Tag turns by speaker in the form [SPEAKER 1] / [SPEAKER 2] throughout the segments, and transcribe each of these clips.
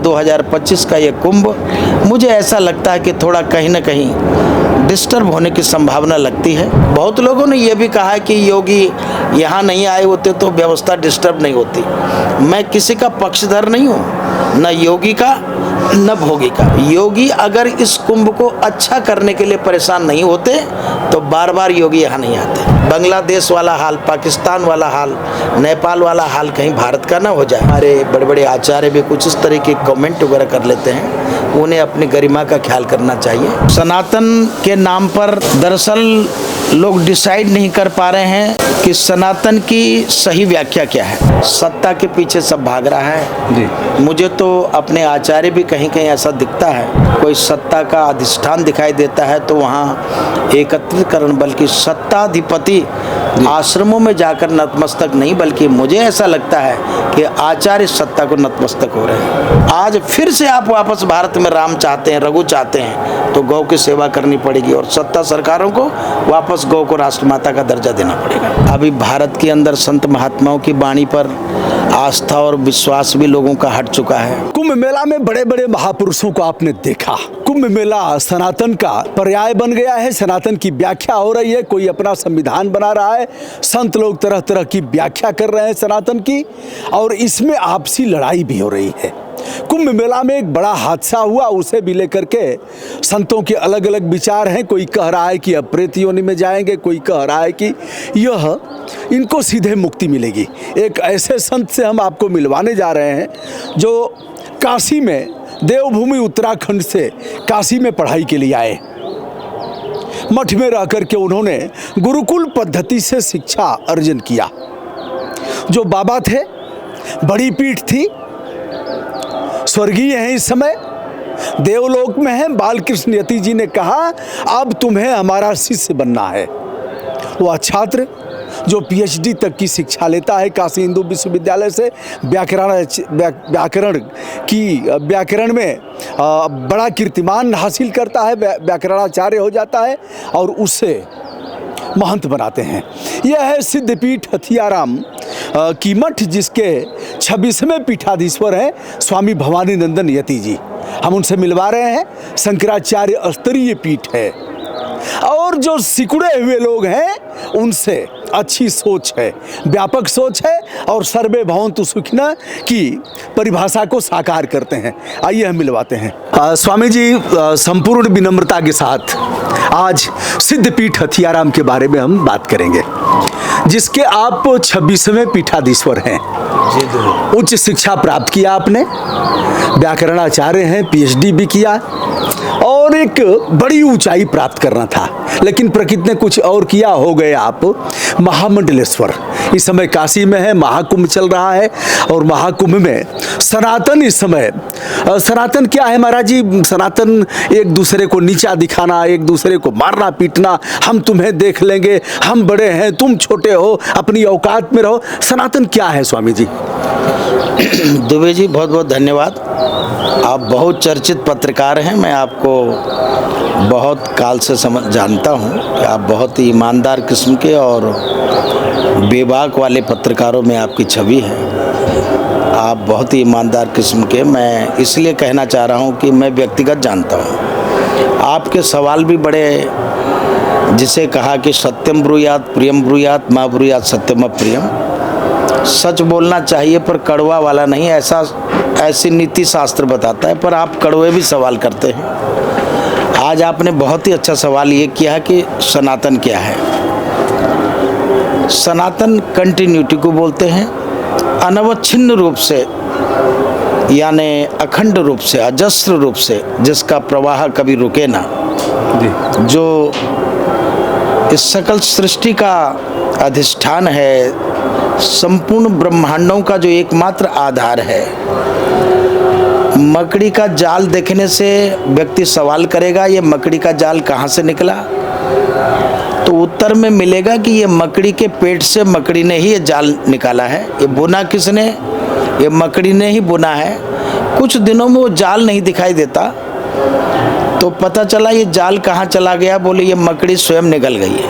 [SPEAKER 1] 2025 का ये कुंभ मुझे ऐसा लगता है कि थोड़ा कहीं ना कहीं डिस्टर्ब होने की संभावना लगती है। बहुत लोगों ने ये भी कहा है कि योगी यहाँ नहीं आए होते तो व्यवस्था डिस्टर्ब नहीं होती। मैं किसी का पक्षधर नहीं हूँ, न योगी का न भोगी का। योगी अगर इस कुंभ को अच्छा करने के लिए परेशान नहीं होते तो बार बार योगी यहाँ नहीं आते। बांग्लादेश वाला हाल, पाकिस्तान वाला हाल, नेपाल वाला हाल कहीं भारत का ना हो जाए। हमारे बड़े बड़े आचार्य भी कुछ इस तरह के कमेंट वगैरह कर लेते हैं, उन्हें अपनी गरिमा का ख्याल करना चाहिए। सनातन के नाम पर दरअसल लोग डिसाइड नहीं कर पा रहे हैं कि सनातन की सही व्याख्या क्या है। सत्ता के पीछे सब भाग रहा है जी। मुझे तो अपने आचार्य भी कहीं कहीं ऐसा दिखता है, कोई सत्ता का अधिष्ठान दिखाई देता है तो वहाँ एकत्रीकरण, बल्कि सत्ताधिपति आश्रमों में जाकर नतमस्तक नहीं, बल्कि मुझे ऐसा लगता है कि आचार्य सत्ता को नतमस्तक हो रहे हैं। आज फिर से आप वापस भारत में राम चाहते हैं, रघु चाहते हैं तो गौ की सेवा करनी पड़ेगी और सत्ता सरकारों को वापस गौ को राष्ट्रमाता का दर्जा देना पड़ेगा। अभी भारत के अंदर संत महात्माओं की वाणी पर आस्था और विश्वास भी लोगों का हट चुका है।
[SPEAKER 2] कुंभ मेला में बड़े बड़े महापुरुषों को आपने देखा। कुंभ मेला सनातन का पर्याय बन गया है, सनातन की व्याख्या हो रही है, कोई अपना संविधान बना रहा है, संत लोग तरह तरह की व्याख्या कर रहे हैं सनातन की, और इसमें आपसी लड़ाई भी हो रही है। कुंभ मेला में एक बड़ा हादसा हुआ, उसे भी लेकर के संतों के अलग अलग विचार हैं। कोई कह रहा है कि अब प्रेत योनि में जाएंगे, कोई कह रहा है कि यह इनको सीधे मुक्ति मिलेगी। एक ऐसे संत से हम आपको मिलवाने जा रहे हैं जो काशी में, देवभूमि उत्तराखंड से काशी में पढ़ाई के लिए आए। मठ में रह करके उन्होंने गुरुकुल पद्धति से शिक्षा अर्जन किया। जो बाबा थे, बड़ी पीठ थी, स्वर्गीय हैं इस समय, देवलोक में हैं। बालकृष्ण यति जी ने कहा अब तुम्हें हमारा शिष्य बनना है। वह छात्र जो पीएचडी तक की शिक्षा लेता है काशी हिंदू विश्वविद्यालय से, व्याकरण में बड़ा कीर्तिमान हासिल करता है, व्याकरणाचार्य हो जाता है और उससे महंत बनाते हैं। यह है सिद्धपीठ हथियाराम की मठ, जिसके 26वें पीठाधीश्वर हैं स्वामी भवानी नंदन यति जी। हम उनसे मिलवा रहे हैं। शंकराचार्य स्तरीय पीठ है और जो सिकुड़े हुए लोग हैं उनसे अच्छी सोच है, व्यापक सोच है और सर्वे भवन्तु सुखिनः की परिभाषा को साकार करते हैं। आइए हम मिलवाते हैं। स्वामी जी, संपूर्ण विनम्रता के साथ आज सिद्धपीठ हथियाराम के बारे में हम बात करेंगे, जिसके आप 26वें पीठाधीश्वर हैं। उच्च शिक्षा प्राप्त किया आपने, व्याकरणाचार्य हैं, पीएचडी भी किया और एक बड़ी ऊंचाई प्राप्त करना था, लेकिन प्रकृति ने कुछ और किया, हो गए आप महामंडलेश्वर। इस समय काशी में है, महाकुंभ चल रहा है और महाकुंभ में सनातन इस समय, सनातन क्या है महाराज जी? सनातन एक दूसरे को नीचा दिखाना, एक दूसरे को मारना पीटना, हम तुम्हें देख लेंगे, हम बड़े हैं, तुम छोटे हो, अपनी औकात में रहो। सनातन क्या है स्वामी जी?
[SPEAKER 1] दुबे जी, बहुत बहुत धन्यवाद। आप बहुत चर्चित पत्रकार हैं, मैं आपको बहुत काल से जानता हूं कि आप बहुत ही ईमानदार किस्म के और बेबाक वाले पत्रकारों में आपकी छवि है। आप बहुत ही ईमानदार किस्म के, मैं इसलिए कहना चाह रहा हूं कि मैं व्यक्तिगत जानता हूं। आपके सवाल भी बड़े, जिसे कहा कि सत्यम ब्रूयात प्रियम ब्रूयात मा ब्रूयात सत्यम अप्रियम, सच बोलना चाहिए पर कड़वा वाला नहीं, ऐसी नीति शास्त्र बताता है, पर आप कड़वे भी सवाल करते हैं। आज आपने बहुत ही अच्छा सवाल ये किया कि सनातन क्या है। सनातन कंटिन्यूटी को बोलते हैं, अनवच्छिन्न रूप से, यानी अखंड रूप से, अजस्र रूप से, जिसका प्रवाह कभी रुके ना, जो इस सकल सृष्टि का अधिष्ठान है, संपूर्ण ब्रह्मांडों का जो एकमात्र आधार है। मकड़ी का जाल देखने से व्यक्ति सवाल करेगा ये मकड़ी का जाल कहाँ से निकला, तो उत्तर में मिलेगा कि ये मकड़ी के पेट से मकड़ी ने ही ये जाल निकाला है। ये बुना किसने? ये मकड़ी ने ही बुना है। कुछ दिनों में वो जाल नहीं दिखाई देता तो पता चला ये जाल कहाँ चला गया, बोले ये मकड़ी स्वयं निकल गई है।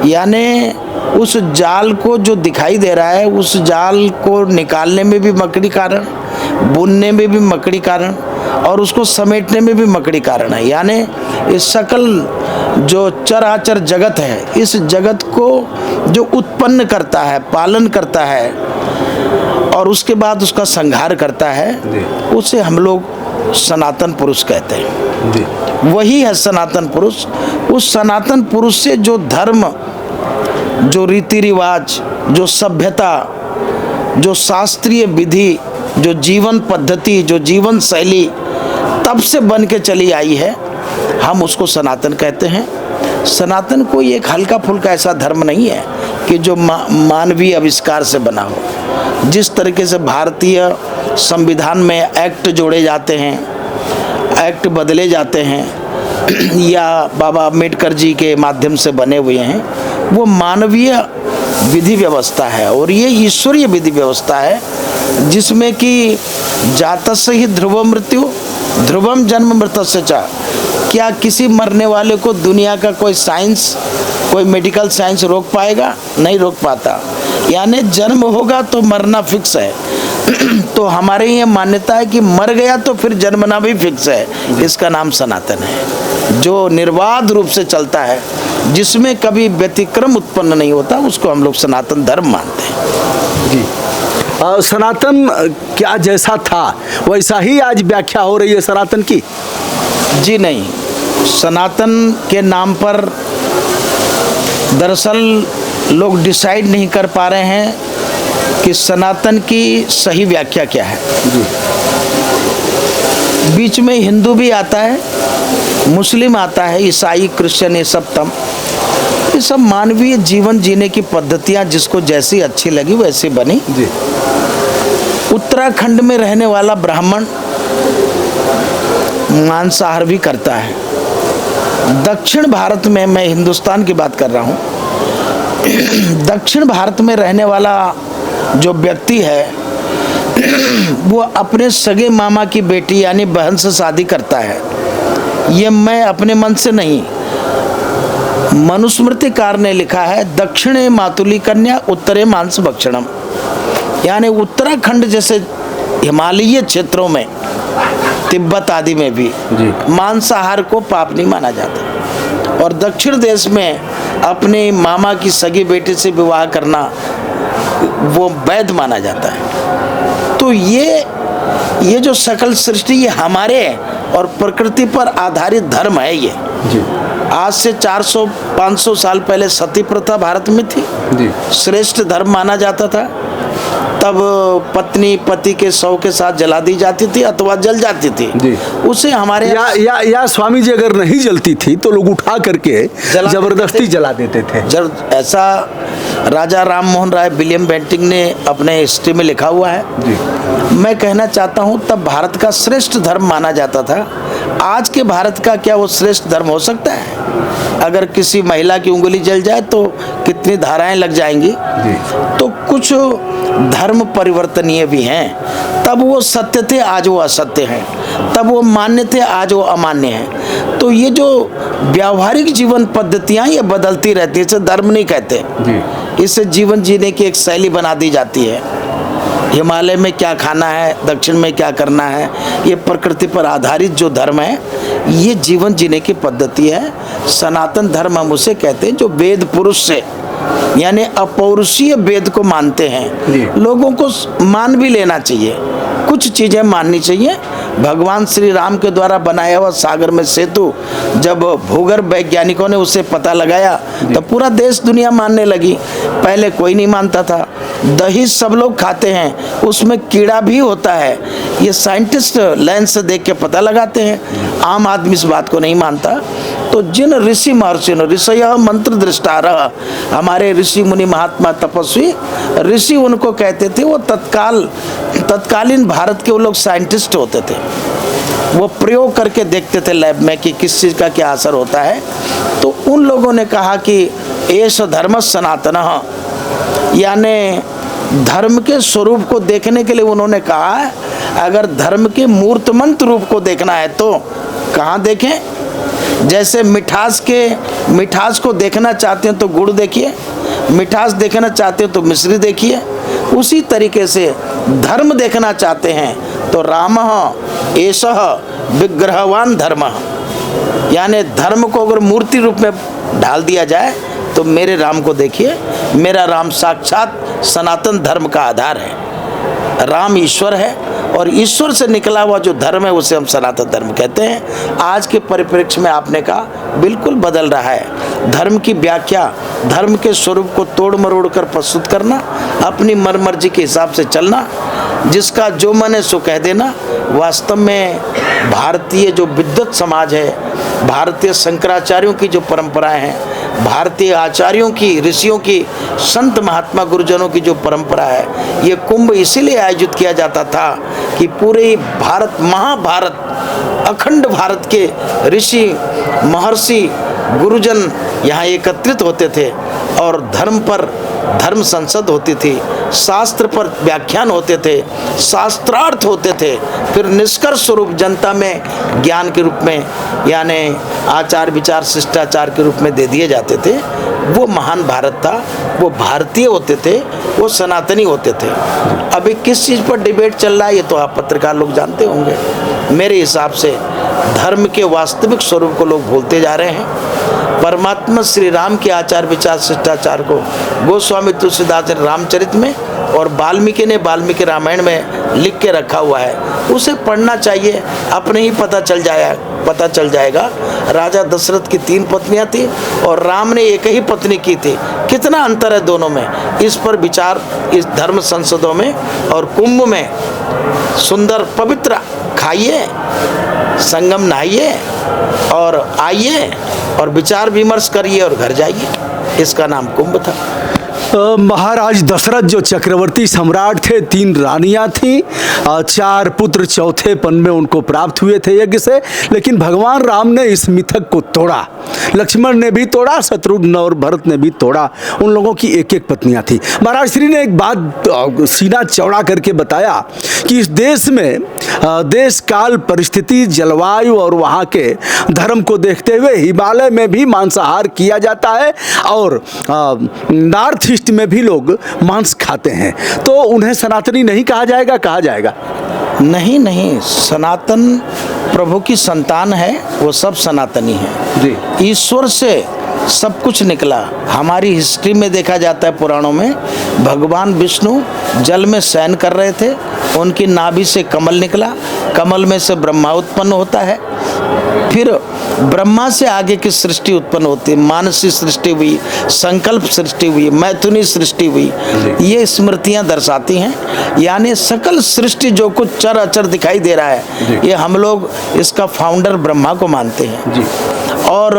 [SPEAKER 1] यानी उस जाल को जो दिखाई दे रहा है, उस जाल को निकालने में भी मकड़ी कारण, बुनने में भी मकड़ी कारण और उसको समेटने में भी मकड़ी कारण है। यानी इस सकल जो चराचर जगत है, इस जगत को जो उत्पन्न करता है, पालन करता है और उसके बाद उसका संहार करता है, उसे हम लोग सनातन पुरुष कहते हैं। वही है सनातन पुरुष। उस सनातन पुरुष से जो धर्म, जो रीति रिवाज, जो सभ्यता, जो शास्त्रीय विधि, जो जीवन पद्धति, जो जीवन शैली तब से बन के चली आई है, हम उसको सनातन कहते हैं। सनातन कोई एक हल्का फुल्का ऐसा धर्म नहीं है कि जो मानवीय आविष्कार से बना हो। जिस तरीके से भारतीय संविधान में एक्ट जोड़े जाते हैं, एक्ट बदले जाते हैं या बाबा अम्बेडकर जी के माध्यम से बने हुए हैं, वो मानवीय विधि व्यवस्था है और ये ईश्वरीय विधि व्यवस्था है, जिसमें कि जातस्य ही ध्रुव मृत्यु ध्रुवम जन्म मृतस्य च। क्या किसी मरने वाले को दुनिया का कोई साइंस, कोई मेडिकल साइंस रोक पाएगा? नहीं रोक पाता। यानी जन्म होगा तो मरना फिक्स है। तो हमारे ये मान्यता है कि मर गया तो फिर जन्मना भी फिक्स है। इसका नाम सनातन है, जो निर्बाध रूप से चलता है, जिसमें कभी व्यतिक्रम उत्पन्न नहीं होता, उसको हम लोग सनातन धर्म मानते हैं।
[SPEAKER 2] जी, सनातन क्या जैसा था वैसा ही आज व्याख्या हो रही है सनातन की?
[SPEAKER 1] जी नहीं, सनातन के नाम पर दरअसल लोग डिसाइड नहीं कर पा रहे हैं कि सनातन की सही व्याख्या क्या है। जी। बीच में हिंदू भी आता है, मुस्लिम आता है, ईसाई, क्रिश्चियन, ये सब मानवीय जीवन जीने की पद्धतियां जिसको जैसी अच्छी लगी वैसी बनी। जी। उत्तराखंड में रहने वाला ब्राह्मण मांसाहार भी करता है। दक्षिण भारत में, मैं हिंदुस्तान की बात कर रहा हूँ, दक्षिण भारत में रहने वाला जो व्यक्ति है वो अपने सगे मामा की बेटी यानी बहन से शादी करता है। ये मैं अपने मन से नहीं, मनुस्मृतिकार ने लिखा है, दक्षिणे मातुली कन्या उत्तरे मांस भक्षणम। यानी उत्तराखंड जैसे हिमालयी क्षेत्रों में, तिब्बत आदि में भी मांसाहार को पाप नहीं माना जाता और दक्षिण देश में अपने मामा की सगी बेटी से विवाह करना वो वैध माना जाता है। तो ये जो सकल सृष्टि ये हमारे और प्रकृति पर आधारित धर्म है। ये जी। आज से 400-500 साल पहले सती प्रथा भारत में थी जी। श्रेष्ठ धर्म माना जाता था। तब पत्नी पति के शव के साथ जला दी जाती थी अथवा जल जाती थी जी। उसे हमारे
[SPEAKER 2] या स्वामी जी अगर नहीं जलती थी तो लोग उठा करके जबरदस्ती जला देते थे।
[SPEAKER 1] जब ऐसा राजा राम मोहन राय विलियम बेंटिंक ने अपने हिस्ट्री में लिखा हुआ है जी। मैं कहना चाहता हूँ तब भारत का श्रेष्ठ धर्म माना जाता था। आज के भारत का क्या वो श्रेष्ठ धर्म हो सकता है? अगर किसी महिला की उंगली जल जाए तो कितनी धाराएं लग जाएंगी जी। तो कुछ धर्म परिवर्तनीय भी हैं। तब वो सत्य थे, आज वो असत्य हैं। तब वो मान्य थे, आज वो अमान्य हैं। तो ये जो व्यावहारिक जीवन पद्धतियां ये बदलती रहती है, इसे धर्म नहीं कहते जी। इससे जीवन जीने की एक शैली बना दी जाती है। हिमालय में क्या खाना है, दक्षिण में क्या करना है, ये प्रकृति पर आधारित जो धर्म है ये जीवन जीने की पद्धति है। सनातन धर्म हम उसे कहते हैं जो वेद पुरुष से यानी अपौरुषीय वेद को मानते हैं। लोगों को मान भी लेना चाहिए, कुछ चीजें माननी चाहिए। भगवान श्री राम के द्वारा बनाया हुआ सागर में सेतु जब भूगर्भ वैज्ञानिकों ने उसे पता लगाया तो पूरा देश दुनिया मानने लगी। पहले कोई नहीं मानता था। दही सब लोग खाते हैं, उसमें कीड़ा भी होता है, ये साइंटिस्ट लेंस से देख के पता लगाते हैं। आम आदमी इस बात को नहीं मानता। तो जिन ऋषि महर्षियों, ऋषय मंत्र दृष्टारः, हमारे ऋषि मुनि महात्मा तपस्वी ऋषि उनको कहते थे। वो तत्कालीन भारत के वो लोग साइंटिस्ट होते थे। वो प्रयोग करके देखते थे लैब में कि किस चीज़ का क्या असर होता है। तो उन लोगों ने कहा कि एष धर्म सनातनः, यानी धर्म के स्वरूप को देखने के लिए उन्होंने कहा अगर धर्म के मूर्तमंत रूप को देखना है तो कहाँ देखें? जैसे मिठास को देखना चाहते हैं तो गुड़ देखिए, मिठास देखना चाहते हैं तो मिश्री देखिए, उसी तरीके से धर्म देखना चाहते हैं तो रामः एषः विग्रहवान धर्मः, यानी धर्म को अगर मूर्ति रूप में ढाल दिया जाए तो मेरे राम को देखिए, मेरा राम साक्षात सनातन धर्म का आधार है। राम ईश्वर है और ईश्वर से निकला हुआ जो धर्म है उसे हम सनातन धर्म कहते हैं। आज के परिप्रेक्ष्य में आपने कहा बिल्कुल बदल रहा है। धर्म की व्याख्या, धर्म के स्वरूप को तोड़ मरोड़ कर प्रस्तुत करना, अपनी मर्जी के हिसाब से चलना, जिसका जो मन है सो कह देना। वास्तव में भारतीय जो विद्वत समाज है, भारतीय शंकराचार्यों की जो परंपराएं हैं, भारतीय आचार्यों की, ऋषियों की, संत महात्मा गुरुजनों की जो परंपरा है, ये कुंभ इसीलिए आयोजित किया जाता था कि पूरे भारत, महाभारत, अखंड भारत के ऋषि, महर्षि, गुरुजन यहाँ एकत्रित होते थे और धर्म पर धर्म संसद होती थी, शास्त्र पर व्याख्यान होते थे, शास्त्रार्थ होते थे, फिर निष्कर्ष स्वरूप जनता में ज्ञान के रूप में, यानी आचार विचार शिष्टाचार के रूप में दे दिए जाते थे। वो महान भारत था, वो भारतीय होते थे, वो सनातनी होते थे। अभी किस चीज़ पर डिबेट चल रहा है ये तो आप पत्रकार लोग जानते होंगे। मेरे हिसाब से धर्म के वास्तविक स्वरूप को लोग भूलते जा रहे हैं। परमात्मा श्री राम के आचार विचार शिष्टाचार को गोस्वामी तुलसीदास ने रामचरित में और वाल्मीकि ने वाल्मीकि रामायण में लिख के रखा हुआ है, उसे पढ़ना चाहिए। अपने ही पता चल जाएगा। राजा दशरथ की 3 पत्नियां थी और राम ने एक ही पत्नी की थी, कितना अंतर है दोनों में। इस पर विचार इस धर्म संसदों में और कुंभ में सुंदर पवित्र खाइए, संगम नहाइए और आइए और विचार विमर्श करिए और घर जाइए। इसका नाम कुंभ था।
[SPEAKER 2] महाराज दशरथ जो चक्रवर्ती सम्राट थे, 3 रानियां थीं, 4 पुत्र चौथे पन में उनको प्राप्त हुए थे यज्ञ से, लेकिन भगवान राम ने इस मिथक को तोड़ा। लक्ष्मण ने भी तोड़ा, शत्रुघ्न और भरत ने भी तोड़ा। उन लोगों की एक पत्नियां थी। महाराज श्री ने एक बात सीना चौड़ा करके बताया कि इस देश में देश काल परिस्थिति, जलवायु और वहाँ के धर्म को देखते हुए हिमालय में भी मांसाहार किया जाता है और नॉर्थ ईस्ट में भी लोग मांस खाते हैं, तो उन्हें सनातनी नहीं कहा जाएगा? कहा जाएगा।
[SPEAKER 1] नहीं, सनातन प्रभु की संतान है, वो सब सनातनी है जी। ईश्वर से सब कुछ निकला। हमारी हिस्ट्री में देखा जाता है, पुराणों में भगवान विष्णु जल में शयन कर रहे थे, उनकी नाभि से कमल निकला, कमल में से ब्रह्मा उत्पन्न होता है, फिर ब्रह्मा से आगे की सृष्टि उत्पन्न होती है। मानसी सृष्टि हुई, संकल्प सृष्टि हुई, मैथुनी सृष्टि हुई। ये स्मृतियां दर्शाती हैं, यानी सकल सृष्टि जो कुछ चर अचर दिखाई दे रहा है, ये हम लोग इसका फाउंडर ब्रह्मा को मानते हैं जी। और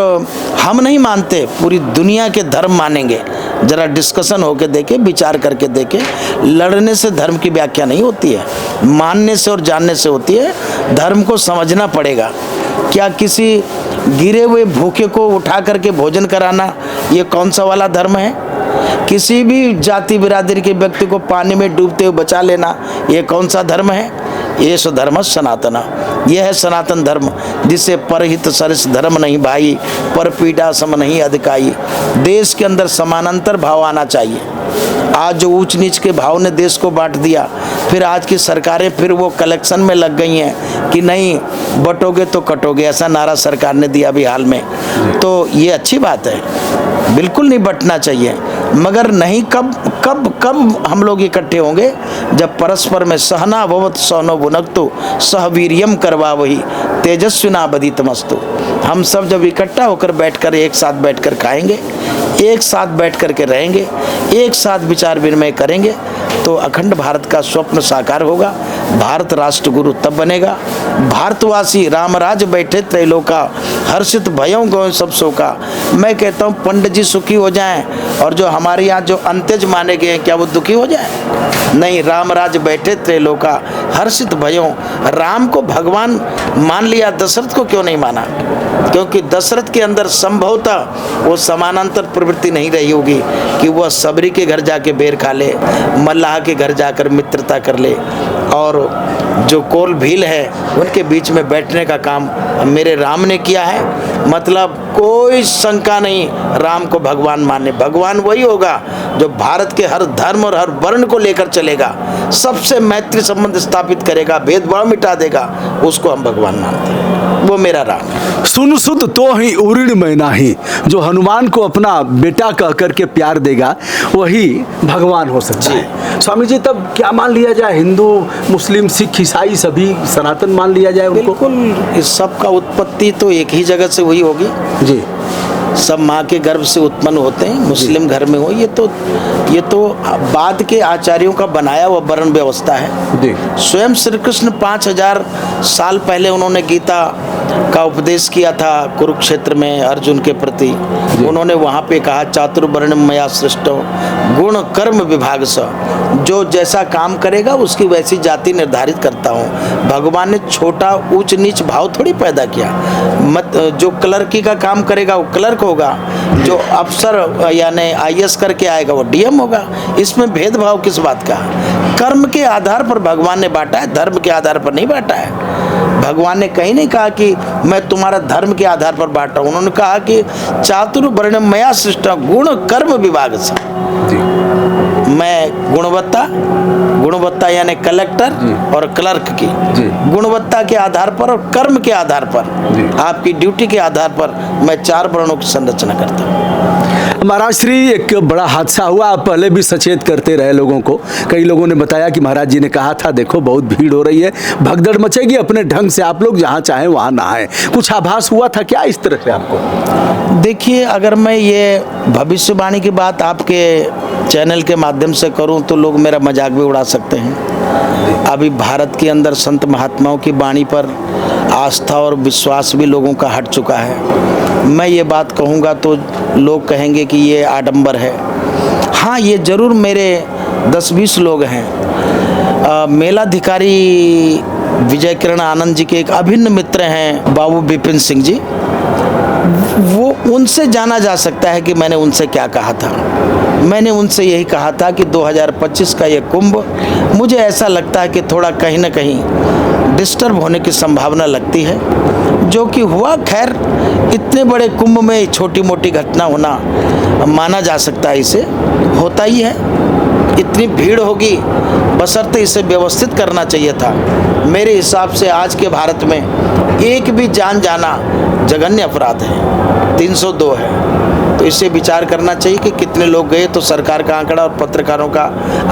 [SPEAKER 1] हम नहीं मानते, पूरी दुनिया के धर्म मानेंगे। जरा डिस्कशन होके देखे, विचार करके देखे। लड़ने से धर्म की व्याख्या नहीं होती है, मानने से और जानने से होती है। धर्म को समझना पड़ेगा। क्या किसी गिरे हुए भूखे को उठा करके भोजन कराना ये कौन सा वाला धर्म है? किसी भी जाति बिरादरी के व्यक्ति को पानी में डूबते हुए बचा लेना ये कौन सा धर्म है? ये सो धर्म सनातना, यह है सनातन धर्म, जिसे परहित सरिस धर्म नहीं भाई, पर पीड़ा सम नहीं अधिकाई। देश के अंदर समानांतर भाव आना चाहिए। आज जो ऊंच नीच के भाव ने देश को बांट दिया, फिर आज की सरकारें फिर वो कलेक्शन में लग गई हैं कि नहीं बटोगे तो कटोगे, ऐसा नारा सरकार ने दिया अभी हाल में। तो ये अच्छी बात है, बिल्कुल नहीं बंटना चाहिए, मगर नहीं कब हम लोग इकट्ठे होंगे जब परस्पर में सहना भवत सहनो भुनक्तु सहवीर्यम करवा वही तेजस्विना बदितमस्तु। हम सब जब इकट्ठा होकर बैठकर एक साथ बैठकर खाएंगे, एक साथ बैठ कर के रहेंगे, एक साथ विचार विनिमय करेंगे, तो अखंड भारत का स्वप्न साकार होगा। भारत राष्ट्र गुरु तब बनेगा। भारतवासी रामराज बैठे त्रैलोका, हर्षित भयों गो सब शोका। मैं कहता हूँ पंडित जी सुखी हो जाएं और जो हमारे यहाँ जो अंत्यज माने गए हैं क्या वो दुखी हो जाए? नहीं, रामराज बैठे त्रैलोका, हर्षित भयों। राम को भगवान मान लिया, दशरथ को क्यों नहीं माना? क्योंकि दशरथ के अंदर संभवतः वो समानांतर प्रवृत्ति नहीं रही होगी कि वह सबरी के घर जाके बेर खा ले, मल्लाह के घर जाकर मित्रता कर ले और जो कोल भील है उनके बीच में बैठने का काम मेरे राम ने किया है। मतलब कोई शंका नहीं राम को भगवान मानने। भगवान वही होगा जो भारत के हर धर्म और हर वर्ण को लेकर चलेगा, सबसे मैत्री संबंध स्थापित करेगा, भेदभाव मिटा देगा, उसको हम भगवान मानते हैं। वो मेरा राम है।
[SPEAKER 2] सुन सुत तो ही उऋण में नाही, जो हनुमान को अपना बेटा कह करके प्यार देगा वही भगवान हो सकता है। स्वामी जी, तब क्या मान लिया जाए? हिंदू, मुस्लिम, सिख, ईसाई सभी सनातन मान लिया जाए उनको?
[SPEAKER 1] बिल्कुल, इस सब का उत्पत्ति तो एक ही जगह से हुई होगी
[SPEAKER 2] जी।
[SPEAKER 1] सब माँ के गर्भ से उत्पन्न होते हैं। मुस्लिम घर में हो, ये तो बाद के आचार्यों का बनाया हुआ वर्ण व्यवस्था है
[SPEAKER 2] जी।
[SPEAKER 1] स्वयं श्री कृष्ण 5000 साल पहले उन्होंने गीता का उपदेश किया था कुरुक्षेत्र में अर्जुन के प्रति। उन्होंने वहाँ पे कहा चातुर्वर्ण्यम मया सृष्टो गुण कर्म विभाग स, जो जैसा काम करेगा उसकी वैसी जाति निर्धारित करता हूँ। भगवान ने छोटा ऊंच नीच भाव थोड़ी पैदा किया। जो क्लर्की का काम करेगा वो क्लर्क होगा, जो अफसर यानी IAS करके आएगा वो DM होगा। इसमें भेदभाव किस बात का? कर्म के आधार पर भगवान ने बांटा है, धर्म के आधार पर नहीं बांटा है। भगवान ने कहीं नहीं कहा कि मैं तुम्हारा धर्म के आधार पर बांटा हूं। उन्होंने कहा कि चातुर्वर्ण्यम मया सृष्टा गुण कर्म विभाग से, मैं गुणवत्ता यानी कलेक्टर और क्लर्क की गुणवत्ता के आधार पर और कर्म के आधार पर, आपकी ड्यूटी के आधार पर मैं 4 वर्णों की संरचना करता हूँ।
[SPEAKER 2] महाराज श्री, एक बड़ा हादसा हुआ, आप पहले भी सचेत करते रहे लोगों को। कई लोगों ने बताया कि महाराज जी ने कहा था देखो बहुत भीड़ हो रही है, भगदड़ मचेगी, अपने ढंग से आप लोग जहाँ चाहें वहाँ नहाएं। कुछ आभास हुआ था क्या इस तरह से आपको?
[SPEAKER 1] देखिए, अगर मैं ये भविष्यवाणी की बात आपके चैनल के माध्यम से करूं तो लोग मेरा मजाक भी उड़ा सकते हैं। अभी भारत के अंदर संत महात्माओं की वाणी पर आस्था और विश्वास भी लोगों का हट चुका है। मैं ये बात कहूँगा तो लोग कहेंगे कि ये आडंबर है। हाँ, ये ज़रूर मेरे 10-20 लोग हैं। मेलाधिकारी विजय किरण आनंद जी के एक अभिन्न मित्र हैं बाबू विपिन सिंह जी, वो उनसे जाना जा सकता है कि मैंने उनसे क्या कहा था। मैंने उनसे यही कहा था कि 2025 का ये कुंभ मुझे ऐसा लगता है कि थोड़ा कहीं ना कहीं डिस्टर्ब होने की संभावना लगती है, जो कि हुआ। खैर, इतने बड़े कुंभ में छोटी मोटी घटना होना माना जा सकता है, इसे होता ही है। इतनी भीड़ होगी, बशर्ते इसे व्यवस्थित करना चाहिए था। मेरे हिसाब से आज के भारत में एक भी जान जाना जघन्य अपराध है, 302 है। तो इसे विचार करना चाहिए कि कितने लोग गए। तो सरकार का आंकड़ा और पत्रकारों का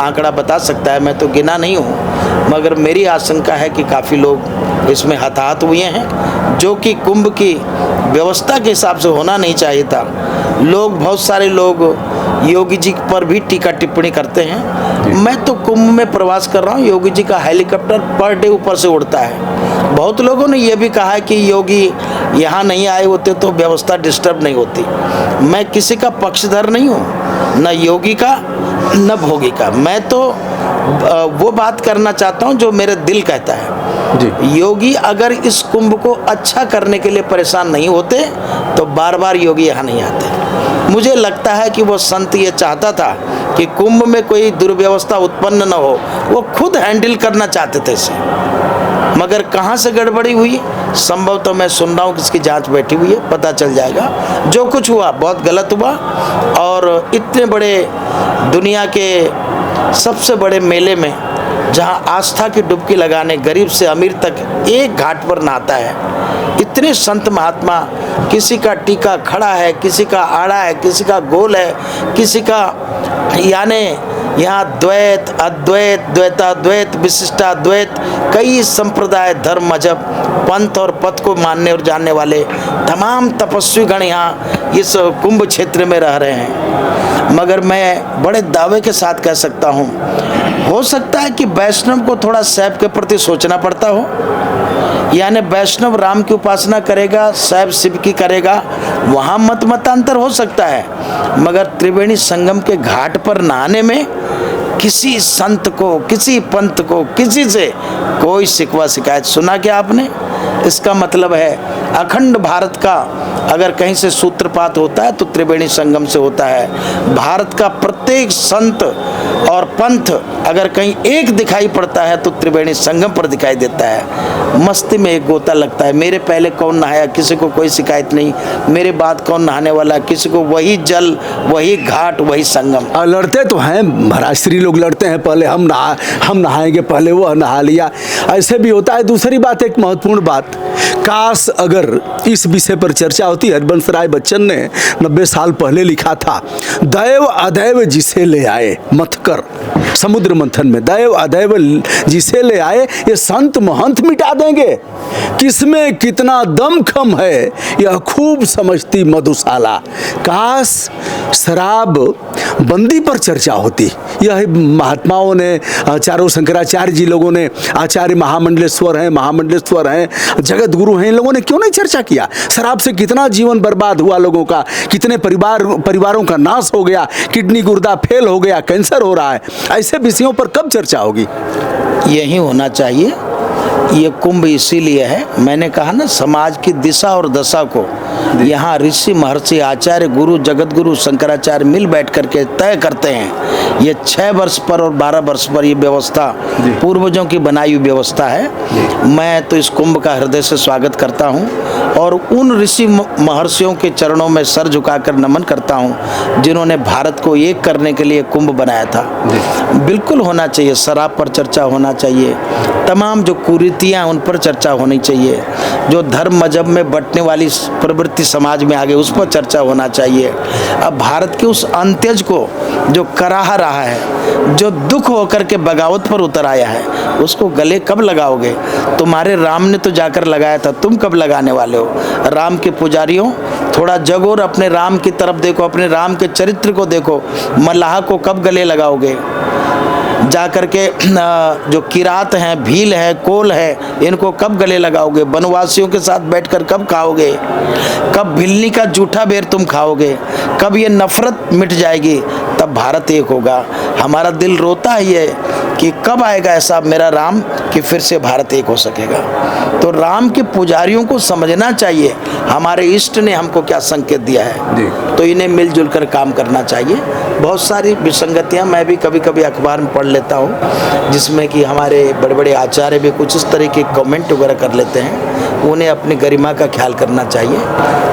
[SPEAKER 1] आंकड़ा बता सकता है, मैं तो गिना नहीं हूँ, मगर मेरी आशंका है कि काफ़ी लोग इसमें हताहत हुए हैं, जो कि कुंभ की व्यवस्था के हिसाब से होना नहीं चाहिए था। बहुत सारे लोग योगी जी पर भी टीका टिप्पणी करते हैं। मैं तो कुंभ में प्रवास कर रहा हूँ, योगी जी का हेलीकॉप्टर पर डे ऊपर से उड़ता है। बहुत लोगों ने यह भी कहा है कि योगी यहाँ नहीं आए होते तो व्यवस्था डिस्टर्ब नहीं होती। मैं किसी का पक्षधर नहीं हूँ, न योगी का न भोगी का। मैं तो वो बात करना चाहता हूँ जो मेरे दिल कहता है जी। योगी अगर इस कुंभ को अच्छा करने के लिए परेशान नहीं होते तो बार बार योगी यहाँ नहीं आते। मुझे लगता है कि वो संत ये चाहता था कि कुंभ में कोई दुर्व्यवस्था उत्पन्न न हो, वो खुद हैंडल करना चाहते थे इसे, मगर कहाँ से गड़बड़ी हुई संभव तो मैं सुन रहा हूँ कि इसकी जांच बैठी हुई है, पता चल जाएगा। जो कुछ हुआ बहुत गलत हुआ, और इतने बड़े दुनिया के सबसे बड़े मेले में जहाँ आस्था की डुबकी लगाने गरीब से अमीर तक एक घाट पर नहाता है, इतने संत महात्मा, किसी का टीका खड़ा है, किसी का आड़ा है, किसी का गोल है, किसी का यानी यहाँ द्वैत अद्वैत द्वैताद्वैत विशिष्टाद्वैत, कई संप्रदाय धर्म मजहब पंथ और पथ को मानने और जानने वाले तमाम तपस्वी गण यहाँ इस कुंभ क्षेत्र में रह रहे हैं। मगर मैं बड़े दावे के साथ कह सकता हूँ, हो सकता है कि वैष्णव को थोड़ा शैव के प्रति सोचना पड़ता हो, यानी वैष्णव राम की उपासना करेगा, शैव शिव की करेगा, वहाँ मतांतर हो सकता है। मगर त्रिवेणी संगम के घाट पर नहाने में किसी संत को, किसी पंथ को, किसी से कोई शिकवा शिकायत सुना क्या आपने? इसका मतलब है अखंड भारत का अगर कहीं से सूत्रपात होता है तो त्रिवेणी संगम से होता है। भारत का प्रत्येक संत और पंथ अगर कहीं एक दिखाई पड़ता है तो त्रिवेणी संगम पर दिखाई देता है। मस्ती में एक गोता लगता है, मेरे पहले कौन नहाया, किसी को कोई शिकायत नहीं, मेरे बाद कौन नहाने वाला, किसी को वही जल, वही घाट, वही संगम।
[SPEAKER 2] और लड़ते तो हैं महाराष्ट्री लोग, लड़ते हैं पहले हम नहाएंगे, पहले वो नहा लिया, ऐसे भी होता है। दूसरी बात, एक महत्वपूर्ण बात, काश अगर इस विषय पर चर्चा होती। हरिवंश राय बच्चन ने 90 साल पहले लिखा था, दैव अदैव जिसे ले आए मथकर समुद्र मंथन में, दैव अदैव जिसे ले आए ये संत महंत मिटा देंगे, किसमें कितना दमखम है यह खूब समझती मधुशाला। काश शराब बंदी पर चर्चा होती। यह महात्माओं ने, चारों शंकराचार्य जी लोगों ने, आचार्य महामंडलेश्वर हैं, जगत गुरु हैं, इन लोगों ने क्यों नहीं चर्चा किया? शराब से कितना जीवन बर्बाद हुआ लोगों का, कितने परिवारों का नाश हो गया, किडनी गुर्दा फेल हो गया, कैंसर हो रहा है। ऐसे विषयों पर कब चर्चा होगी?
[SPEAKER 1] यही होना चाहिए। ये कुंभ इसीलिए है, मैंने कहा ना, समाज की दिशा और दशा को यहाँ ऋषि महर्षि आचार्य गुरु जगत गुरु शंकराचार्य मिल बैठ करके तय करते हैं। ये 6 वर्ष पर और 12 वर्ष पर ये व्यवस्था पूर्वजों की बनाई हुई व्यवस्था है। मैं तो इस कुंभ का हृदय से स्वागत करता हूँ और उन ऋषि महर्षियों के चरणों में सर झुकाकर नमन करता हूँ जिन्होंने भारत को एक करने के लिए कुंभ बनाया था। बिल्कुल होना चाहिए, शराब पर चर्चा होना चाहिए, तमाम जो कुरीतियाँ उन पर चर्चा होनी चाहिए, जो धर्म मजहब में बंटने वाली प्रवृत्ति समाज में आगे उस पर चर्चा होना चाहिए। अब भारत के उस अंत्यज को जो कराह रहा है, जो दुख होकर के बगावत पर उतर आया है, उसको गले कब लगाओगे? तुम्हारे राम ने तो जाकर लगाया था, तुम कब लगाने वाले हो? राम के पुजारियों, थोड़ा जगो और अपने राम की तरफ देखो, अपने राम के चरित्र को देखो। मल्लाह को कब गले लगाओगे? जा कर के जो किरात हैं, भील है, कोल है, इनको कब गले लगाओगे? वनवासियों के साथ बैठकर कब खाओगे? कब भिलनी का जूठा बेर तुम खाओगे? कब ये नफरत मिट जाएगी? तब भारत एक होगा। हमारा दिल रोता है ये कि कब आएगा ऐसा मेरा राम कि फिर से भारत एक हो सकेगा। तो राम के पुजारियों को समझना चाहिए हमारे इष्ट ने हमको क्या संकेत दिया है, तो इन्हें मिलजुल कर काम करना चाहिए। बहुत सारी विसंगतियां मैं भी कभी कभी अखबार में पढ़ लेता हूं, जिसमें कि हमारे बड़े बड़े आचार्य भी कुछ इस तरह के कमेंट वगैरह कर लेते हैं। उन्हें अपनी गरिमा का ख्याल करना चाहिए,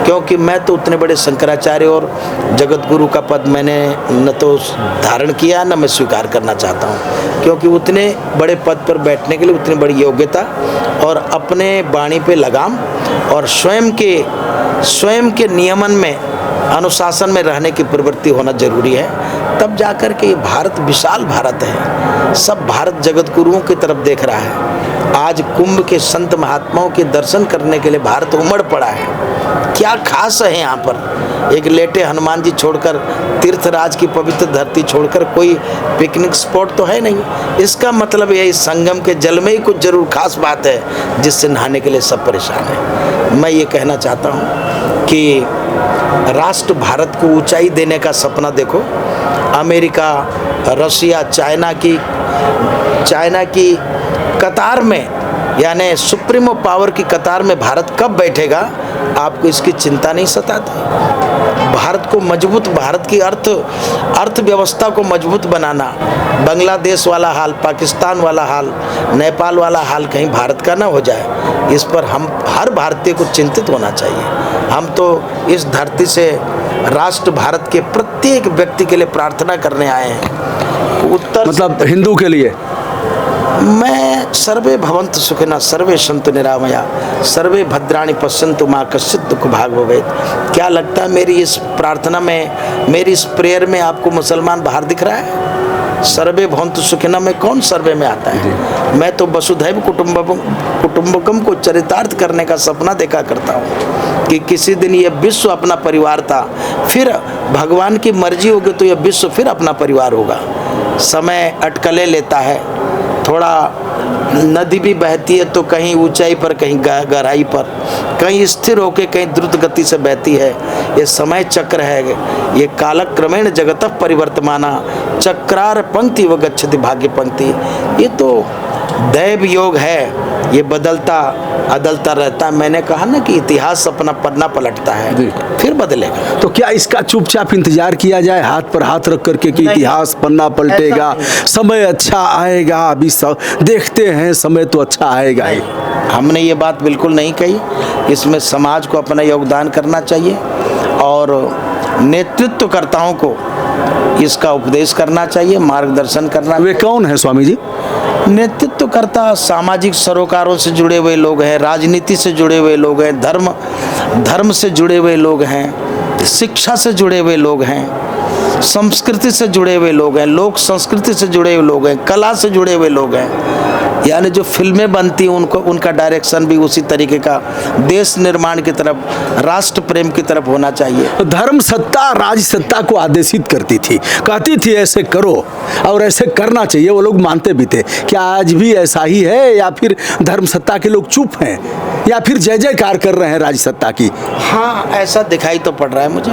[SPEAKER 1] क्योंकि मैं तो उतने बड़े शंकराचार्य और जगत गुरु का पद मैंने न तो धारण किया न मैं स्वीकार करना चाहता हूँ, क्योंकि उतने बड़े पद पर बैठने के लिए उतनी बड़ी योग्यता और अपने वाणी पे लगाम और स्वयं के नियमन में, अनुशासन में रहने की प्रवृत्ति होना जरूरी है। तब जाकर के ये भारत विशाल भारत है, सब भारत जगत गुरुओं की तरफ देख रहा है। आज कुंभ के संत महात्माओं के दर्शन करने के लिए भारत उमड़ पड़ा है। क्या खास है यहाँ पर? एक लेटे हनुमान जी छोड़कर, तीर्थराज की पवित्र धरती छोड़कर कोई पिकनिक स्पॉट तो है नहीं। इसका मतलब यही, संगम के जल में ही कुछ जरूर खास बात है जिससे नहाने के लिए सब परेशान है। मैं ये कहना चाहता हूँ कि राष्ट्र भारत को ऊंचाई देने का सपना देखो। अमेरिका, रशिया, चाइना की कतार में, यानी सुप्रीमो पावर की कतार में भारत कब बैठेगा, आपको इसकी चिंता नहीं सताती? भारत को मजबूत, भारत की अर्थव्यवस्था को मजबूत बनाना, बांग्लादेश वाला हाल, पाकिस्तान वाला हाल, नेपाल वाला हाल कहीं भारत का ना हो जाए, इस पर हम हर भारतीय को चिंतित होना चाहिए। हम तो इस धरती से राष्ट्र भारत के प्रत्येक व्यक्ति के लिए प्रार्थना करने आए हैं। उत्तर
[SPEAKER 2] मतलब हिंदू के लिए
[SPEAKER 1] मैं सर्वे भवन्तु सुखिनः सर्वे सन्तु निरामया सर्वे भद्राणि पश्यन्तु मा कश्चित् दुःख भाग् भवेत्। क्या लगता है मेरी इस प्रार्थना में, मेरी इस प्रेयर में आपको मुसलमान बाहर दिख रहा है? सर्वे भवन्तु सुखिनः में कौन सर्वे में आता है? मैं तो वसुधैव कुटुम्बकम को चरितार्थ करने का सपना देखा करता हूँ कि किसी दिन ये विश्व अपना परिवार था, फिर भगवान की मर्जी होगी तो ये विश्व फिर अपना परिवार होगा। समय अटकलें लेता है, थोड़ा नदी भी बहती है तो कहीं ऊंचाई पर, कहीं गहराई पर, कहीं स्थिर होकर कहीं द्रुत गति से बहती है। ये समय चक्र है, ये कालक्रमेण जगतः परिवर्तमाना चक्रार पंक्ति व गच्छति भाग्य पंक्ति। ये तो दैव योग है, ये बदलता अदलता रहता है। मैंने कहा ना कि इतिहास अपना पन्ना पलटता है, फिर बदलेगा।
[SPEAKER 2] तो क्या इसका चुपचाप इंतजार किया जाए, हाथ पर हाथ रख करके कि
[SPEAKER 1] नहीं,
[SPEAKER 2] इतिहास पन्ना पलटेगा,
[SPEAKER 1] ऐसा
[SPEAKER 2] समय अच्छा आएगा, अभी सब देखते हैं, समय तो अच्छा आएगा ही?
[SPEAKER 1] हमने ये बात बिल्कुल नहीं कही। इसमें समाज को अपना योगदान करना चाहिए और नेतृत्वकर्ताओं को इसका उपदेश करना चाहिए, मार्गदर्शन करना।
[SPEAKER 2] वे कौन है स्वामी जी?
[SPEAKER 1] नेतृत्वकर्ता सामाजिक सरोकारों से जुड़े हुए लोग हैं, राजनीति से जुड़े हुए लोग हैं, धर्म से जुड़े हुए लोग हैं, शिक्षा से जुड़े हुए लोग हैं, संस्कृति से जुड़े हुए लोग हैं, लोक संस्कृति से जुड़े हुए लोग हैं, कला से जुड़े हुए लोग हैं। यानी जो फिल्में बनती हैं उनको, उनका डायरेक्शन भी उसी तरीके का देश निर्माण की तरफ, राष्ट्र प्रेम की तरफ होना चाहिए।
[SPEAKER 2] धर्म सत्ता राज सत्ता को आदेशित करती थी, कहती थी ऐसे करो और ऐसे करना चाहिए, वो लोग मानते भी थे। क्या आज भी ऐसा ही है, या फिर धर्म सत्ता के लोग चुप हैं, या फिर जय जयकार कर रहे हैं राज सत्ता की?
[SPEAKER 1] हाँ, ऐसा दिखाई तो पड़ रहा है मुझे।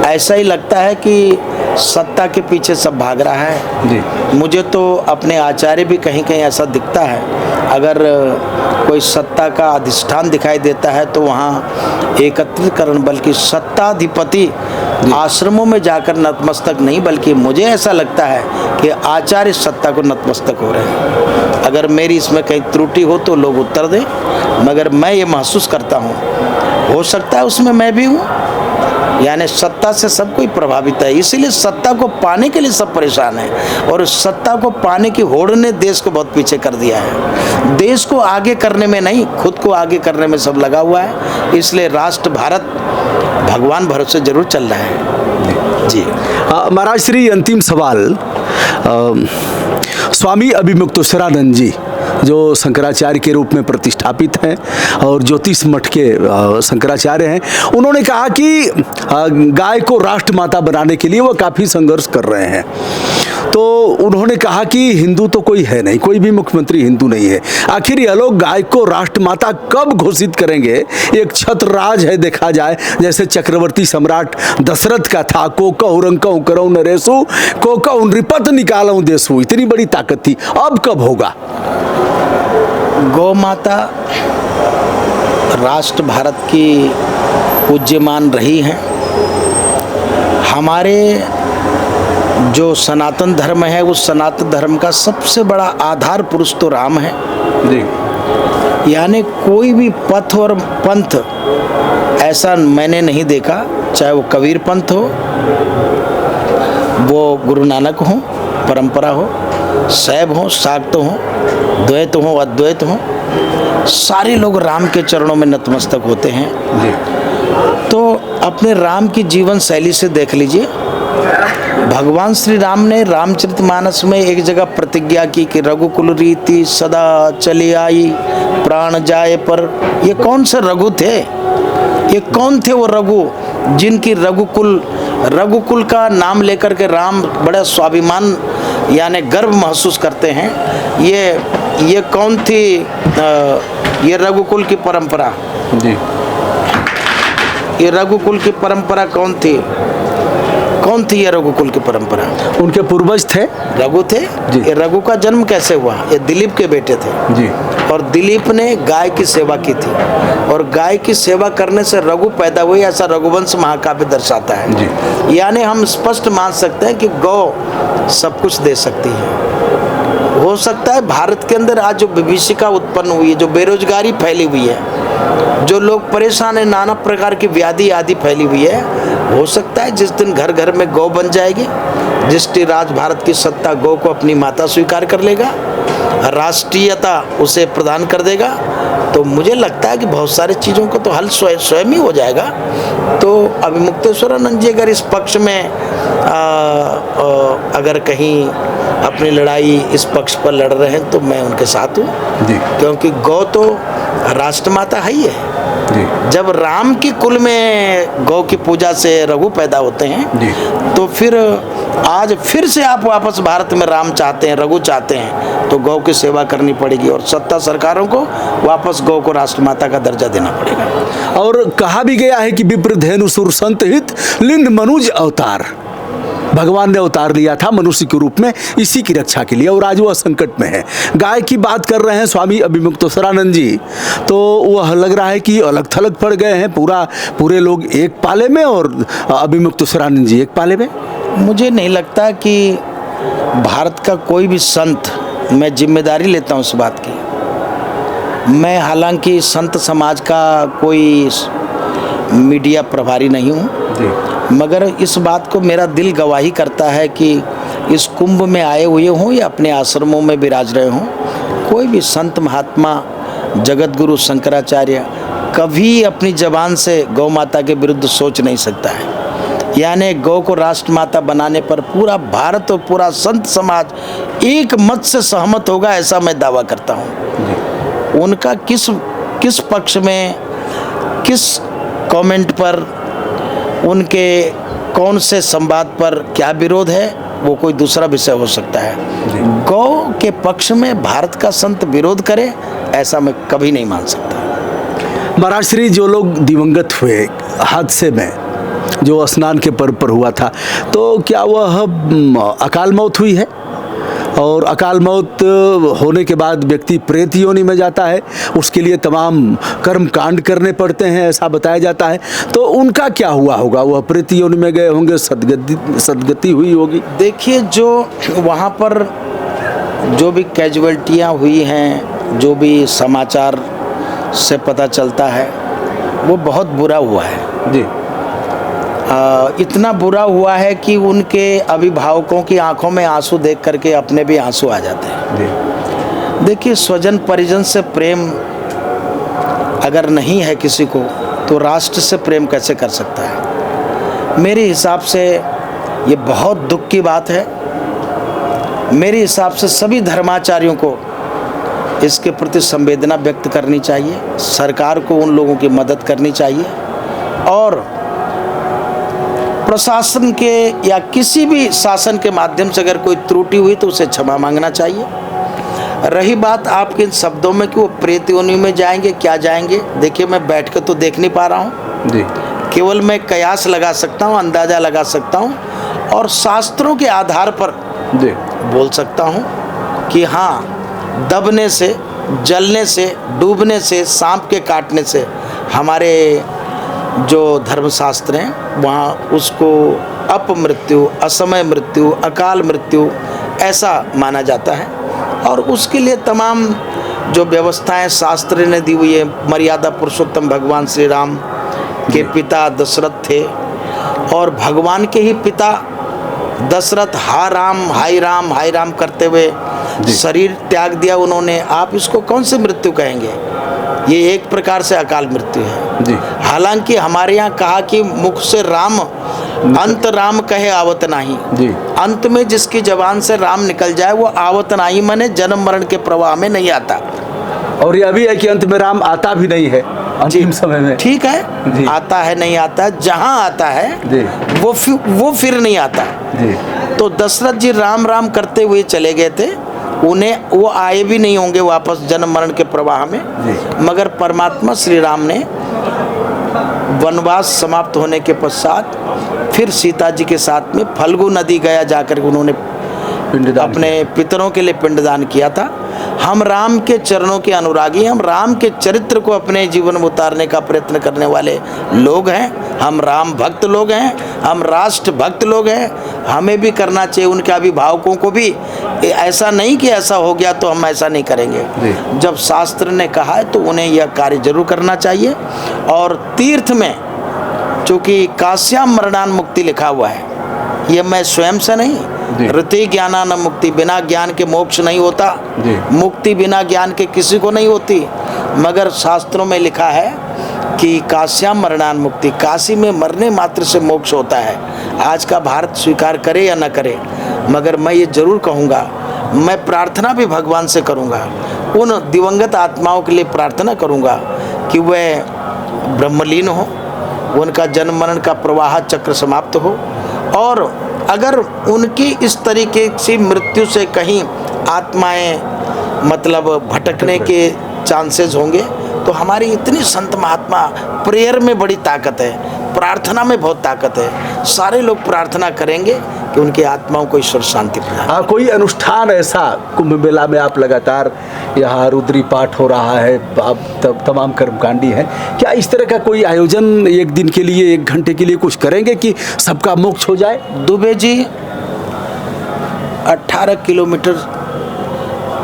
[SPEAKER 1] ऐसा ही लगता है कि सत्ता के पीछे सब भाग रहा है
[SPEAKER 2] जी।
[SPEAKER 1] मुझे तो अपने आचार्य भी कहीं कहीं ऐसा दिखता है। अगर कोई सत्ता का अधिष्ठान दिखाई देता है तो वहाँ एकत्रीकरण, बल्कि सत्ताधिपति आश्रमों में जाकर नतमस्तक नहीं, बल्कि मुझे ऐसा लगता है कि आचार्य सत्ता को नतमस्तक हो रहे हैं। अगर मेरी इसमें कहीं त्रुटि हो तो लोग उत्तर दें, मगर मैं ये महसूस करता हूँ, हो सकता है उसमें मैं भी हूँ। यानी सत्ता से सब कोई प्रभावित है, इसीलिए सत्ता को पाने के लिए सब परेशान है, और उस सत्ता को पाने की होड़ ने देश को बहुत पीछे कर दिया है। देश को आगे करने में नहीं, खुद को आगे करने में सब लगा हुआ है। इसलिए राष्ट्र भारत भगवान भरोसे जरूर चल रहा है जी।
[SPEAKER 2] महाराज श्री अंतिम सवाल, स्वामी अभिमुक्तेश्वरानंद जी जो शंकराचार्य के रूप में प्रतिष्ठापित हैं और ज्योतिष मठ के शंकराचार्य हैं, उन्होंने कहा कि गाय को राष्ट्रमाता बनाने के लिए वो काफ़ी संघर्ष कर रहे हैं। तो उन्होंने कहा कि हिंदू तो कोई है नहीं, कोई भी मुख्यमंत्री हिंदू नहीं है, आखिर ये लोग गाय को राष्ट्रमाता कब घोषित करेंगे? एक छत्रराज है देखा जाए, जैसे चक्रवर्ती सम्राट दशरथ का था, कोकहु रंकहु करौ नरेशु, कोकहु नृपत निकालौ देशु, इतनी बड़ी ताकत थी। अब कब होगा?
[SPEAKER 1] गौ माता राष्ट्र भारत की पूज्यमान रही हैं। हमारे जो सनातन धर्म है, उस सनातन धर्म का सबसे बड़ा आधार पुरुष तो राम है जी। यानी कोई भी पथ और पंथ ऐसा मैंने नहीं देखा, चाहे वो कबीर पंथ हो, वो गुरु नानक हो, परंपरा हो, शैव हो, शाक्त हो, द्वैत हो, अद्वैत हो, सारे लोग राम के चरणों में नतमस्तक होते हैं जी। तो अपने राम की जीवन शैली से देख लीजिए, भगवान श्री राम ने रामचरितमानस में एक जगह प्रतिज्ञा की कि रघुकुल रीति सदा चली आई, प्राण जाए पर। ये कौन से रघु थे? ये कौन थे वो रघु जिनकी रघुकुल का नाम लेकर के राम बड़ा स्वाभिमान यानी गर्व महसूस करते हैं? ये कौन थी ये रघुकुल की परंपरा जी? ये रघुकुल की परंपरा कौन थी? कौन थी ये रघुकुल की परंपरा?
[SPEAKER 2] उनके पूर्वज थे, रघु थे
[SPEAKER 1] जी। ये रघु का जन्म कैसे हुआ? ये दिलीप के बेटे थे जी। और दिलीप ने गाय की सेवा की थी, और गाय की सेवा करने से रघु पैदा हुए, ऐसा रघुवंश महाकाव्य दर्शाता है जी। यानी हम स्पष्ट मान सकते हैं कि गौ सब कुछ दे सकती है। हो सकता है भारत के अंदर आज जो विभीषिका उत्पन्न हुई है, जो बेरोजगारी फैली हुई है, जो लोग परेशान है, नाना प्रकार की व्याधि आदि फैली हुई है, हो सकता है जिस दिन घर घर में गौ बन जाएगी, जिस दिन राज भारत की सत्ता गौ को अपनी माता स्वीकार कर लेगा, राष्ट्रीयता उसे प्रदान कर देगा, तो मुझे लगता है कि बहुत सारी चीज़ों को तो हल स्वयं ही हो जाएगा। तो अभिमुक्तेश्वरानंद जी अगर इस पक्ष में अगर कहीं अपनी लड़ाई इस पक्ष पर लड़ रहे हैं तो मैं उनके साथ हूँ जी। क्योंकि गौ तो राष्ट्रमाता है ही है जी। जब राम की कुल में गौ की पूजा से रघु पैदा होते हैं जी। तो फिर आज फिर से आप वापस भारत में राम चाहते हैं, रघु चाहते हैं, तो गौ की सेवा करनी पड़ेगी और सत्ता सरकारों को वापस गौ को राष्ट्रमाता का दर्जा देना पड़ेगा।
[SPEAKER 2] और कहा भी गया है कि विप्रधेनु सुर संत हित लिंग मनुज अवतार, भगवान ने अवतार लिया था मनुष्य के रूप में इसी की रक्षा के लिए, और आज वह संकट में है। गाय की बात कर रहे हैं स्वामी अभिमुक्तेश्वरानंद जी, तो वह लग रहा है कि अलग थलग पड़ गए हैं, पूरे लोग एक पाले में और अभिमुक्तेश्वरानंद जी एक पाले में।
[SPEAKER 1] मुझे नहीं लगता कि भारत का कोई भी संत, मैं जिम्मेदारी लेता हूँ इस बात की, मैं हालांकि संत समाज का कोई मीडिया प्रभारी नहीं हूँ, मगर इस बात को मेरा दिल गवाही करता है कि इस कुंभ में आए हुए हों या अपने आश्रमों में विराज रहे हों, कोई भी संत महात्मा जगत गुरु शंकराचार्य कभी अपनी जबान से गौ माता के विरुद्ध सोच नहीं सकता है। यानी गौ को राष्ट्रमाता बनाने पर पूरा भारत और पूरा संत समाज एक मत से सहमत होगा, ऐसा मैं दावा करता हूँ। उनका किस पक्ष में, किस कमेंट पर, उनके कौन से संवाद पर क्या विरोध है, वो कोई दूसरा विषय हो सकता है। गौ के पक्ष में भारत का संत विरोध करे, ऐसा मैं कभी नहीं मान सकता।
[SPEAKER 2] महाराज श्री, जो लोग दिवंगत हुए हादसे में, जो स्नान के पर्व पर हुआ था, तो क्या वह अकाल मौत हुई है? और अकाल मौत होने के बाद व्यक्ति प्रेत योनि में जाता है, उसके लिए तमाम कर्म कांड करने पड़ते हैं, ऐसा बताया जाता है। तो उनका क्या हुआ होगा? वह प्रेत योनि में गए होंगे, सदगति हुई होगी।
[SPEAKER 1] देखिए, जो वहाँ पर जो भी कैजुअल्टियाँ हुई हैं, जो भी समाचार से पता चलता है, वो बहुत बुरा हुआ है
[SPEAKER 2] जी।
[SPEAKER 1] इतना बुरा हुआ है कि उनके अभिभावकों की आंखों में आंसू देख करके अपने भी आंसू आ जाते हैं। देखिए, स्वजन परिजन से प्रेम अगर नहीं है किसी को, तो राष्ट्र से प्रेम कैसे कर सकता है? मेरे हिसाब से ये बहुत दुख की बात है। मेरे हिसाब से सभी धर्माचार्यों को इसके प्रति संवेदना व्यक्त करनी चाहिए, सरकार को उन लोगों की मदद करनी चाहिए, और प्रशासन के या किसी भी शासन के माध्यम से अगर कोई त्रुटि हुई तो उसे क्षमा मांगना चाहिए। रही बात आपके इन शब्दों में कि वो प्रेत योनि में जाएंगे, क्या जाएंगे, देखिए मैं बैठ कर तो देख नहीं पा रहा हूँ जी। केवल मैं कयास लगा सकता हूँ, अंदाजा लगा सकता हूँ, और शास्त्रों के आधार पर जी बोल सकता हूँ कि हाँ, दबने से, जलने से, डूबने से, सांप के काटने से हमारे जो धर्मशास्त्र हैं वहाँ उसको अपमृत्यु, असमय मृत्यु, अकाल मृत्यु ऐसा माना जाता है, और उसके लिए तमाम जो व्यवस्थाएं शास्त्र ने दी हुई है। मर्यादा पुरुषोत्तम भगवान श्री राम के पिता दशरथ थे, और भगवान के ही पिता दशरथ हाय राम करते हुए शरीर त्याग दिया उन्होंने। आप इसको कौन सी मृत्यु कहेंगे? ये एक प्रकार से अकाल मृत्यु है जी। हालांकि हमारे यहाँ कहा कि मुख से राम, अंत राम कहे आवत नाही जी। अंत में जिसकी जबान से राम निकल जाए वो आवत नाही, माने जन्म मरण के प्रवाह में नहीं आता।
[SPEAKER 2] और ये भी है कि अंत में राम आता भी नहीं है अंतिम समय में।
[SPEAKER 1] ठीक है, आता है नहीं आता, जहाँ आता है जी। वो फिर नहीं आता जी। तो दशरथ जी राम राम करते हुए चले गए थे, उन्हें वो आए भी नहीं होंगे वापस जन्म मरण के प्रवाह में, मगर परमात्मा श्री राम ने वनवास समाप्त होने के पश्चात फिर सीता जी के साथ में फल्गु नदी गया जाकर उन्होंने अपने पितरों के लिए पिंडदान किया था। हम राम के चरणों के अनुरागी, हम राम के चरित्र को अपने जीवन में उतारने का प्रयत्न करने वाले लोग हैं, हम राम भक्त लोग हैं, हम राष्ट्र भक्त लोग हैं। हमें भी करना चाहिए, उनके अभिभावकों को भी। ऐसा नहीं कि ऐसा हो गया तो हम ऐसा नहीं करेंगे। जब शास्त्र ने कहा है तो उन्हें यह कार्य जरूर करना चाहिए। और तीर्थ में चूँकि काश्याम मरणान मुक्ति लिखा हुआ है, ये मैं स्वयं से नहीं, ऋति ज्ञाना न मुक्ति, बिना ज्ञान के मोक्ष नहीं होता, मुक्ति बिना ज्ञान के किसी को नहीं होती। मगर शास्त्रों में लिखा है कि काश्याम मरणान मुक्ति, काशी में मरने मात्र से मोक्ष होता है। आज का भारत स्वीकार करे या न करे, मगर मैं ये जरूर कहूँगा, मैं प्रार्थना भी भगवान से करूँगा, उन दिवंगत आत्माओं के लिए प्रार्थना करूँगा कि वह ब्रह्मलीन हो, उनका जन्म मरण का प्रवाह चक्र समाप्त हो, और अगर उनकी इस तरीके से मृत्यु से कहीं आत्माएं मतलब भटकने के चांसेस होंगे, तो हमारी इतनी संत महात्मा, प्रेयर में बड़ी ताकत है, प्रार्थना में बहुत ताकत है। सारे लोग प्रार्थना करेंगे कि उनकी आत्माओं को ईश्वर शांति प्रदान।
[SPEAKER 2] हाँ, कोई अनुष्ठान ऐसा कुंभ मेला में आप लगातार यहाँ रुद्री पाठ हो रहा है, आप तमाम कर्मकांडी हैं, क्या इस तरह का कोई आयोजन एक दिन के लिए, 1 घंटे के लिए कुछ करेंगे कि सबका मोक्ष हो जाए?
[SPEAKER 1] दुबे जी 18 किलोमीटर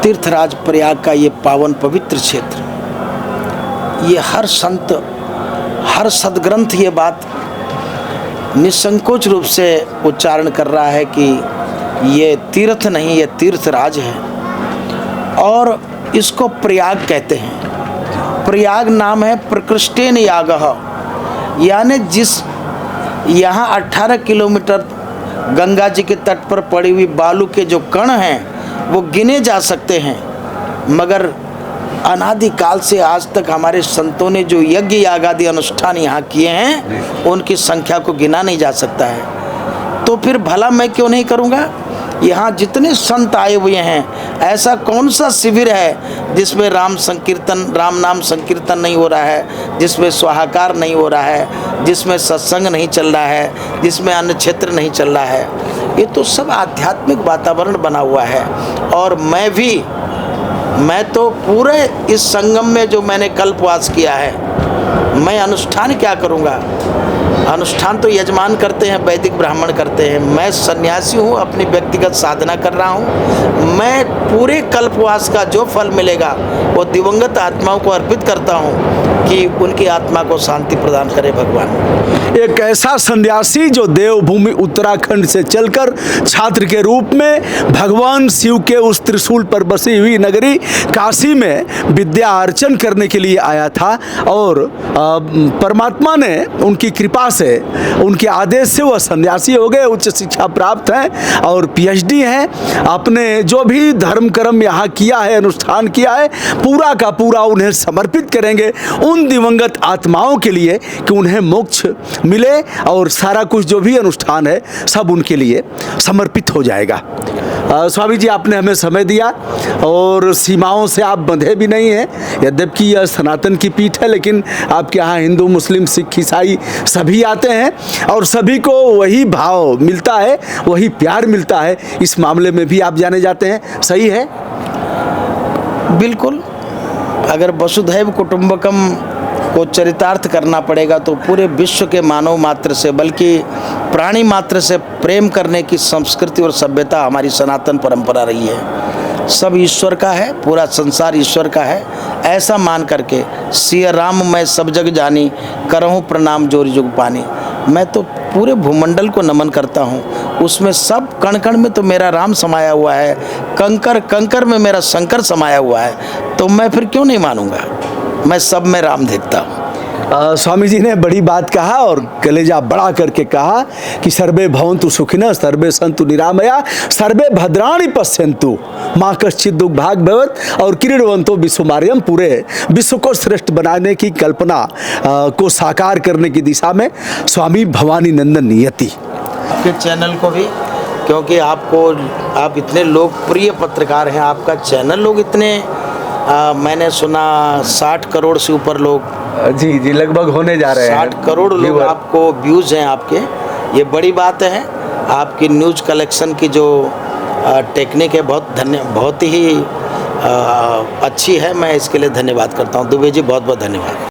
[SPEAKER 1] तीर्थराज प्रयाग का ये पावन पवित्र क्षेत्र, ये हर संत, हर सदग्रंथ ये बात निसंकोच रूप से उच्चारण कर रहा है कि ये तीर्थ नहीं, ये तीर्थराज है और इसको प्रयाग कहते हैं। प्रयाग नाम है प्रकृष्टेन यागः, यानी जिस यहाँ 18 किलोमीटर गंगा जी के तट पर पड़ी हुई बालू के जो कण हैं वो गिने जा सकते हैं, मगर अनादिकाल से आज तक हमारे संतों ने जो यज्ञ याग आदि अनुष्ठान यहाँ किए हैं उनकी संख्या को गिना नहीं जा सकता है। तो फिर भला मैं क्यों नहीं करूँगा? यहाँ जितने संत आए हुए हैं, ऐसा कौन सा शिविर है जिसमें राम नाम संकीर्तन नहीं हो रहा है, जिसमें स्वाहाकार नहीं हो रहा है, जिसमें सत्संग नहीं चल रहा है, जिसमें अन्य क्षेत्र नहीं चल रहा है? ये तो सब आध्यात्मिक वातावरण बना हुआ है। और मैं तो पूरे इस संगम में जो मैंने कल्पवास किया है, मैं अनुष्ठान क्या करूँगा? अनुष्ठान तो यजमान करते हैं, वैदिक ब्राह्मण करते हैं। मैं सन्यासी हूँ, अपनी व्यक्तिगत साधना कर रहा हूँ। मैं पूरे कल्पवास का जो फल मिलेगा वो दिवंगत आत्माओं को अर्पित करता हूँ कि उनकी आत्मा को शांति प्रदान करे भगवान।
[SPEAKER 2] एक ऐसा सन्यासी जो देवभूमि उत्तराखंड से चलकर छात्र के रूप में भगवान शिव के उस त्रिशूल पर बसी हुई नगरी काशी में विद्या अर्चन करने के लिए आया था और परमात्मा ने उनकी कृपा से, उनके आदेश से वह सन्यासी हो गए, उच्च शिक्षा प्राप्त हैं और पीएचडी हैं। अपने जो भी धर्म कर्म यहाँ किया है, अनुष्ठान किया है, पूरा का पूरा उन्हें समर्पित करेंगे उन दिवंगत आत्माओं के लिए कि उन्हें मोक्ष मिले और सारा कुछ जो भी अनुष्ठान है सब उनके लिए समर्पित हो जाएगा। स्वामी जी, आपने हमें समय दिया और सीमाओं से आप बंधे भी नहीं हैं। यद्यपि यह सनातन की पीठ है, लेकिन आपके यहाँ हिंदू, मुस्लिम, सिख, ईसाई सभी आते हैं और सभी को वही भाव मिलता है, वही प्यार मिलता है। इस मामले में भी आप जाने जाते हैं, सही है?
[SPEAKER 1] बिल्कुल। अगर वसुधैव कुटुंबकम को चरितार्थ करना पड़ेगा तो पूरे विश्व के मानव मात्र से, बल्कि प्राणी मात्र से प्रेम करने की संस्कृति और सभ्यता हमारी सनातन परंपरा रही है। सब ईश्वर का है, पूरा संसार ईश्वर का है, ऐसा मान करके सिया राम मैं सब जग जानी, करहूँ प्रणाम जोरी जुग पानी। मैं तो पूरे भूमंडल को नमन करता हूँ, उसमें सब कण कण में तो मेरा राम समाया हुआ है, कंकर कंकर में मेरा शंकर समाया हुआ है, तो मैं फिर क्यों नहीं मानूंगा? मैं सब में राम देखता हूँ।
[SPEAKER 2] स्वामी जी ने बड़ी बात कहा और कलेजा बड़ा करके कहा कि सर्वे भवन्तु सुखिनः, सर्वे सन्तु निरामया, सर्वे भद्राणि पश्यन्तु, माँ कश्चित् दुर्भाग् भवेत् और क्रीडवन्तो विश्वमार्यम। पूरे विश्व को श्रेष्ठ बनाने की कल्पना को साकार करने की दिशा में स्वामी भवानी नंदन यति
[SPEAKER 1] आपके चैनल को भी, क्योंकि आप इतने लोकप्रिय पत्रकार हैं, आपका चैनल लोग इतने मैंने सुना 60 करोड़ से ऊपर लोग,
[SPEAKER 2] जी लगभग होने जा रहे हैं,
[SPEAKER 1] 60 करोड़ लोग आपको व्यूज़ हैं आपके। ये बड़ी बात है। आपकी न्यूज़ कलेक्शन की जो टेक्निक है बहुत ही अच्छी है। मैं इसके लिए धन्यवाद करता हूँ। दुबे जी बहुत बहुत धन्यवाद।